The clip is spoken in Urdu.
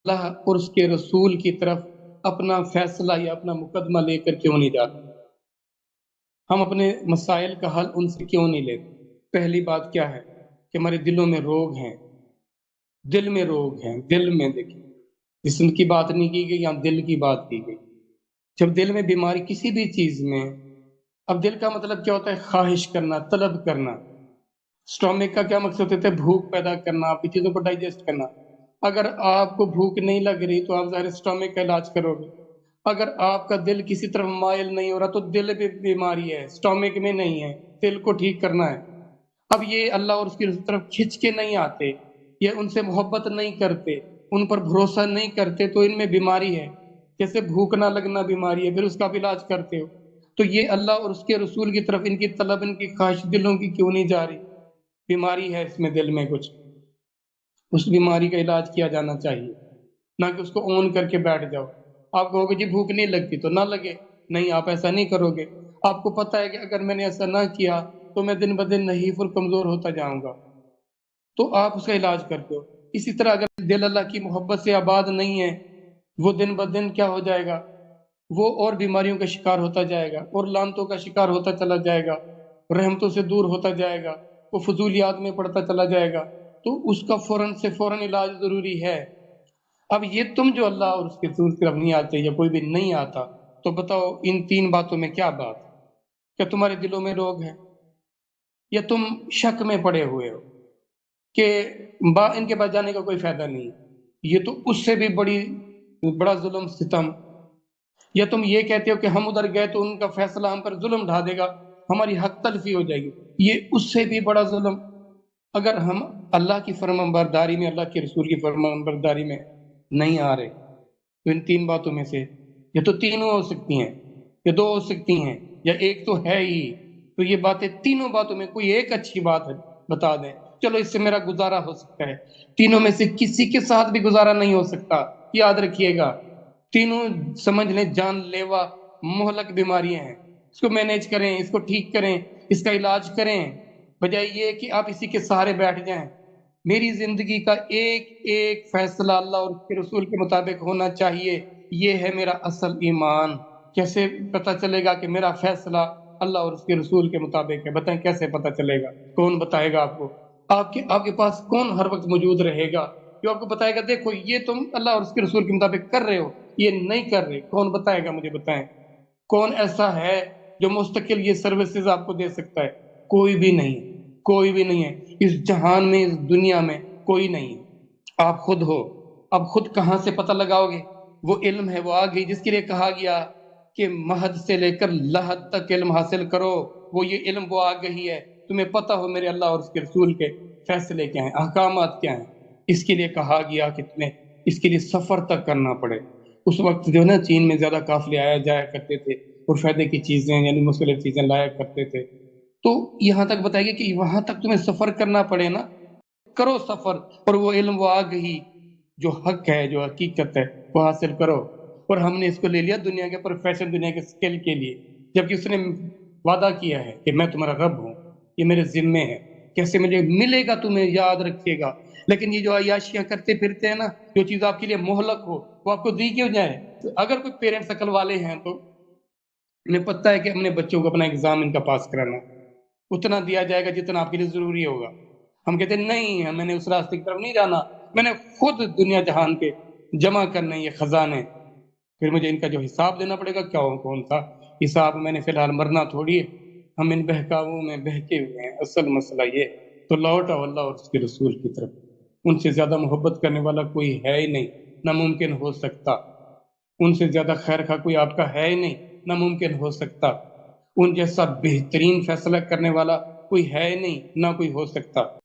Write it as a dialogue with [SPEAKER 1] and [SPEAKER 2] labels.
[SPEAKER 1] اللہ اور اس کے رسول کی طرف اپنا فیصلہ یا اپنا مقدمہ لے کر کیوں نہیں جاتے؟ ہم اپنے مسائل کا حل ان سے کیوں نہیں لیتے؟ پہلی بات کیا ہے کہ ہمارے دلوں میں روگ ہیں، دل میں روگ ہیں، دل میں دیکھیں، جسم کی بات نہیں کی گئی، یہاں دل کی بات کی گئی۔ جب دل میں بیماری کسی بھی چیز میں، اب دل کا مطلب کیا ہوتا ہے؟ خواہش کرنا، طلب کرنا۔ اسٹومک کا کیا مقصد ہوتا ہے؟ بھوک پیدا کرنا، آپ کی چیزوں کو ڈائجسٹ کرنا۔ اگر آپ کو بھوک نہیں لگ رہی تو آپ ظاہر اسٹومک کا علاج کرو گے۔ اگر آپ کا دل کسی طرف مائل نہیں ہو رہا تو دل بھی بیماری ہے، اسٹومک میں نہیں ہے، دل کو ٹھیک کرنا ہے۔ اب یہ اللہ اور اس کی طرف کھنچ کے نہیں آتے، یہ ان سے محبت نہیں کرتے، ان پر بھروسہ نہیں کرتے، تو ان میں بیماری ہے۔ جیسے بھوک نہ لگنا بیماری ہے، پھر اس کا بھی علاج کرتے ہو۔ تو یہ اللہ اور اس کے رسول کی طرف ان کی طلب، ان کی خواہش دلوں کی کیوں نہیں جا رہی؟ بیماری ہے اس میں، دل میں کچھ، اس بیماری کا علاج کیا جانا چاہیے، نہ کہ اس کو اون کر کے بیٹھ جاؤ۔ آپ کہو گے جی بھوک نہیں لگتی تو نہ لگے، نہیں، آپ ایسا نہیں کرو گے۔ آپ کو پتہ ہے کہ اگر میں نے ایسا نہ کیا تو میں دن بدن نحیف اور کمزور ہوتا جاؤں گا، تو آپ اس کا علاج کرتے ہو۔ اسی طرح اگر دل اللہ کی محبت سے آباد نہیں ہے، وہ دن بدن کیا ہو جائے گا؟ وہ اور بیماریوں کا شکار ہوتا جائے گا، اور لعنتوں کا شکار ہوتا چلا جائے گا، رحمتوں سے دور ہوتا جائے گا، وہ فضولیات میں پڑتا چلا جائے گا۔ تو اس کا فوراً سے فوراً علاج ضروری ہے۔ اب یہ تم جو اللہ اور اس کے رسول کی طرف نہیں آتے یا کوئی بھی نہیں آتا، تو بتاؤ ان تین باتوں میں کیا بات ہے؟ کیا تمہارے دلوں میں روگ ہے، یا تم شک میں پڑے ہوئے ہو کہ ان کے پاس جانے کا کوئی فائدہ نہیں؟ یہ تو اس سے بھی بڑا ظلم ستم۔ یا تم یہ کہتے ہو کہ ہم ادھر گئے تو ان کا فیصلہ ہم پر ظلم ڈھا دے گا، ہماری حق تلفی ہو جائے گی، یہ اس سے بھی بڑا ظلم۔ اگر ہم اللہ کی فرمان برداری میں، اللہ کے رسول کی فرمان برداری میں نہیں آ رہے، تو ان تین باتوں میں سے یا تو تینوں ہو سکتی ہیں، یا دو ہو سکتی ہیں، یا ایک تو ہے ہی۔ تو یہ باتیں، تینوں باتوں میں کوئی ایک اچھی بات ہے بتا دیں، چلو اس سے میرا گزارا ہو سکتا ہے۔ تینوں میں سے کسی کے ساتھ بھی گزارا نہیں ہو سکتا، یاد رکھیے گا۔ تینوں سمجھ لیں جان لیوا مہلک بیماریاں ہیں، اس کو مینیج کریں، اس کو ٹھیک کریں، اس کا علاج کریں، بجائے یہ کہ آپ اسی کے سہارے بیٹھ جائیں۔ میری زندگی کا ایک ایک فیصلہ اللہ اور اس کے رسول کے مطابق ہونا چاہیے، یہ ہے میرا اصل ایمان۔ کیسے پتہ چلے گا کہ میرا فیصلہ اللہ اور اس کے رسول کے مطابق ہے؟ بتائیں کیسے پتہ چلے گا؟ کون بتائے گا آپ کو؟ آپ کے پاس کون ہر وقت موجود رہے گا جو آپ کو بتائے گا دیکھو یہ تم اللہ اور اس کے رسول کے مطابق کر رہے ہو، یہ نہیں کر رہے؟ کون بتائے گا؟ مجھے بتائیں، کون ایسا ہے جو مستقل یہ سروسز آپ کو دے سکتا ہے؟ کوئی بھی نہیں، کوئی بھی نہیں ہے اس جہان میں، اس دنیا میں کوئی نہیں ہے، آپ خود ہو۔ اب خود کہاں سے پتہ لگاؤ گے؟ وہ علم ہے، وہ آ گئی جس کے لیے کہا گیا کہ مہد سے لے کر لحد تک علم حاصل کرو، وہ یہ علم وہ آ گئی ہے، تمہیں پتہ ہو میرے اللہ اور اس کے رسول کے فیصلے کیا ہیں، احکامات کیا ہیں۔ اس کے لیے کہا گیا کہ تمہیں اس کے لیے سفر تک کرنا پڑے۔ اس وقت جو ہے نا چین میں زیادہ قافلے آیا جایا کرتے تھے، اور فائدے کی چیزیں یعنی مختلف چیزیں لایا کرتے تھے، تو یہاں تک بتائیے کہ وہاں تک تمہیں سفر کرنا پڑے نا، کرو سفر، اور وہ علم وہ آ گئی جو حق ہے، جو حقیقت ہے، وہ حاصل کرو۔ اور ہم نے اس کو لے لیا دنیا کے پروفیشن، دنیا کے اسکل کے لیے، جبکہ اس نے وعدہ کیا ہے کہ میں تمہارا رب ہوں، یہ میرے ذمے ہے، کیسے مجھے ملے گا تمہیں یاد رکھیے گا۔ لیکن یہ جو عیاشیاں کرتے پھرتے ہیں نا، جو چیز آپ کے لیے مہلک ہو وہ آپ کو دی کیوں جائے؟ اگر کوئی پیرنٹس عقل والے ہیں تو انہیں پتہ ہے کہ اپنے بچوں کو اپنا ایگزام ان کا پاس کرانا ہے، اتنا دیا جائے گا جتنا آپ کے لیے ضروری ہوگا۔ ہم کہتے ہیں نہیں، میں نے اس راستے کی طرف نہیں جانا، میں نے خود دنیا جہان کے جمع کرنے یہ خزانے، پھر مجھے ان کا جو حساب دینا پڑے گا، کیا کون سا حساب؟ میں نے فی الحال مرنا تھوڑی ہے، ہم ان بہکاووں میں بہکے ہوئے ہیں۔ اصل مسئلہ یہ، تو لوٹ آؤ اللہ اور اس کے رسول کی طرف، ان سے زیادہ محبت کرنے والا کوئی ہے ہی نہیں، ناممکن ہو سکتا۔ ان سے زیادہ خیر خواہ کوئی آپ کا ہے ہی نہیں، ناممکن ہو سکتا۔ ان جیسا بہترین فیصلہ کرنے والا کوئی ہے ہی نہیں، نہ کوئی ہو سکتا۔